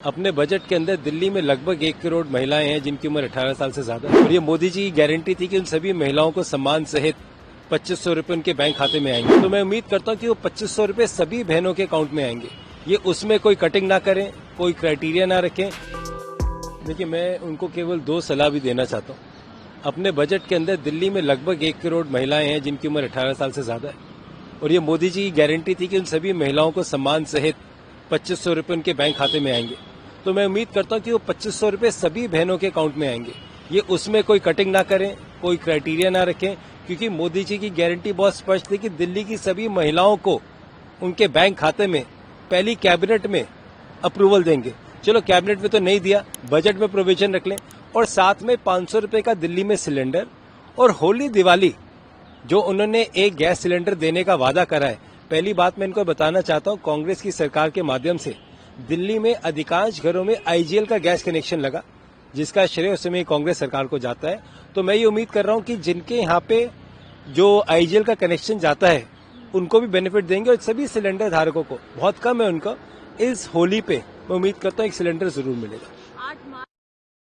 अपने बजट के अंदर दिल्ली में लगभग 1 करोड़ महिलाएं हैं जिनकी उम्र 18 साल से ज्यादा है और ये मोदी जी की गारंटी थी कि उन सभी महिलाओं को सम्मान सहित 2500 रुपए उनके बैंक खाते में आएंगे। तो मैं उम्मीद करता हूं कि वो 2500 रुपए सभी बहनों के अकाउंट में आएंगे। ये उसमें कोई कटिंग ना करें, कोई क्राइटेरिया ना रखें। देखिए, मैं उनको केवल 2 सलाह भी देना चाहता हूँ। अपने बजट के अंदर दिल्ली में लगभग 1 करोड़ महिलाएं हैं जिनकी उम्र 18 साल से ज्यादा है और ये मोदी जी की गारंटी थी कि उन सभी महिलाओं को सम्मान सहित 2500 रुपए उनके बैंक खाते में आएंगे। तो मैं उम्मीद करता हूं कि वो 2500 रुपए सभी बहनों के अकाउंट में आएंगे। ये उसमें कोई कटिंग ना करें, कोई क्राइटेरिया ना रखें, क्योंकि मोदी जी की गारंटी बहुत स्पष्ट थी कि दिल्ली की सभी महिलाओं को उनके बैंक खाते में पहली कैबिनेट में अप्रूवल देंगे। चलो, कैबिनेट में तो नहीं दिया, बजट में प्रोविजन रख लें और साथ में 500 रुपए का दिल्ली में सिलेंडर और होली दिवाली जो उन्होंने एक गैस सिलेंडर देने का वादा करा है। पहली बात मैं इनको बताना चाहता हूं, कांग्रेस की सरकार के माध्यम से दिल्ली में अधिकांश घरों में आईजीएल का गैस कनेक्शन लगा, जिसका श्रेय उस समय कांग्रेस सरकार को जाता है। तो मैं ये उम्मीद कर रहा हूं कि जिनके यहाँ पे जो आईजीएल का कनेक्शन जाता है उनको भी बेनिफिट देंगे और सभी सिलेंडर धारकों को, बहुत कम है उनका, इस होली पे मैं उम्मीद करता हूं एक सिलेंडर जरूर मिलेगा।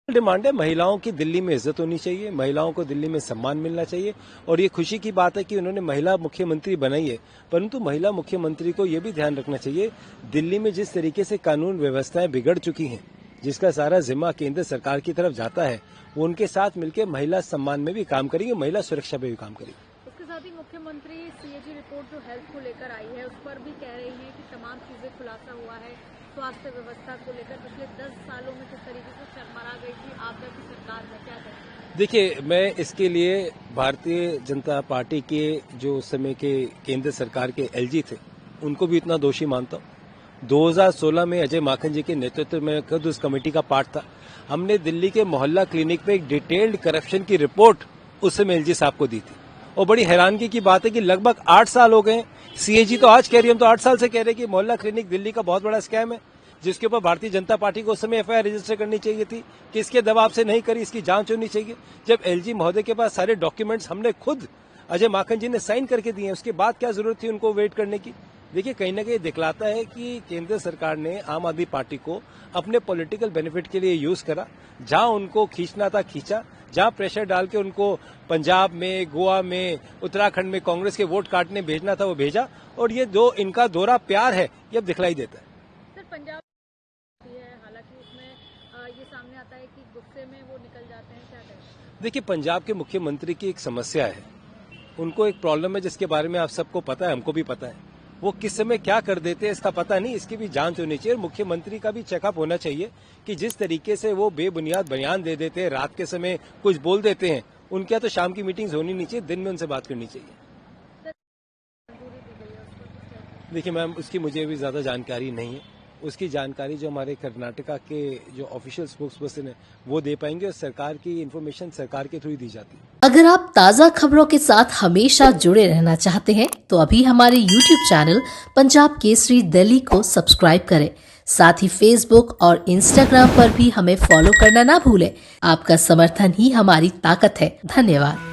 डिमांड है, महिलाओं की दिल्ली में इज्जत होनी चाहिए, महिलाओं को दिल्ली में सम्मान मिलना चाहिए और ये खुशी की बात है कि उन्होंने महिला मुख्यमंत्री बनाई है। परंतु महिला मुख्यमंत्री को ये भी ध्यान रखना चाहिए, दिल्ली में जिस तरीके से कानून व्यवस्थाएं बिगड़ चुकी हैं, जिसका सारा जिम्मा केंद्र सरकार की तरफ जाता है, वो उनके साथ मिलकर महिला सम्मान में भी काम करेंगे, महिला सुरक्षा में भी काम करेंगे। इसके साथ ही मुख्यमंत्री सीएजी रिपोर्ट जो हेल्थ को लेकर आई है, उस पर भी कह रही है कि तमाम चीजें खुलासा हुआ है। स्वास्थ्य व्यवस्था को लेकर पिछले 10 सालों में किस तरीके से शर्मरा गई थी आपदा की सरकार में, क्या करें? देखिए, मैं इसके लिए भारतीय जनता पार्टी के जो उस समय के केंद्र सरकार के एलजी थे, उनको भी इतना दोषी मानता हूँ। 2016 में अजय माखन जी के नेतृत्व में खुद उस कमेटी का पार्ट था। हमने दिल्ली के मोहल्ला क्लिनिक पे एक डिटेल्ड करप्शन की रिपोर्ट उस समय एलजी साहब को दी थी और बड़ी हैरानगी की बात है कि लगभग 8 साल हो गए। सीएजी तो आज कह रही है, हम तो 8 साल से कह रहे हैं कि मोहल्ला क्लिनिक दिल्ली का बहुत बड़ा स्कैम है, जिसके ऊपर भारतीय जनता पार्टी को उस समय एफआईआर रजिस्टर करनी चाहिए थी, किसके दबाव से नहीं करी, इसकी जांच होनी चाहिए। जब एलजी महोदय के पास सारे डॉक्यूमेंट्स हमने खुद अजय माखन जी ने साइन करके दिए, उसके बाद क्या जरूरत थी उनको वेट करने की? देखिए, कहीं ना कहीं दिखलाता है कि केंद्र सरकार ने आम आदमी पार्टी को अपने पॉलिटिकल बेनिफिट के लिए यूज करा। जहां उनको खींचना था खींचा, जहां प्रेशर डाल के उनको पंजाब में, गोवा में, उत्तराखंड में कांग्रेस के वोट काटने भेजना था वो भेजा और ये जो इनका दोहरा प्यार है ये अब दिखलाई देता है। सर, पंजाब है, हालांकि उसमें ये सामने आता है कि गुस्से में वो निकल जाते हैं, क्या करें? देखिए, पंजाब के मुख्यमंत्री की एक समस्या है, उनको एक प्रॉब्लम है जिसके बारे में आप सबको पता है, हमको भी पता है। वो किस समय क्या कर देते हैं इसका पता नहीं, इसकी भी जांच होनी चाहिए। मुख्यमंत्री का भी चेकअप होना चाहिए कि जिस तरीके से वो बेबुनियाद बयान दे देते हैं, रात के समय कुछ बोल देते हैं, उनके यहाँ तो शाम की मीटिंग्स होनी नहीं चाहिए, दिन में उनसे बात करनी चाहिए। देखिए मैम, उसकी मुझे भी ज्यादा जानकारी नहीं है। उसकी जानकारी जो हमारे कर्नाटका के जो ऑफिशियल स्पोक्सपर्सन है वो दे पाएंगे और सरकार की इन्फॉर्मेशन सरकार के थ्रू ही दी जाती है। अगर आप ताज़ा खबरों के साथ हमेशा जुड़े रहना चाहते हैं तो अभी हमारे YouTube चैनल पंजाब केसरी दिल्ली को सब्सक्राइब करें। साथ ही Facebook और Instagram पर भी हमें फॉलो करना ना भूलें। आपका समर्थन ही हमारी ताकत है। धन्यवाद।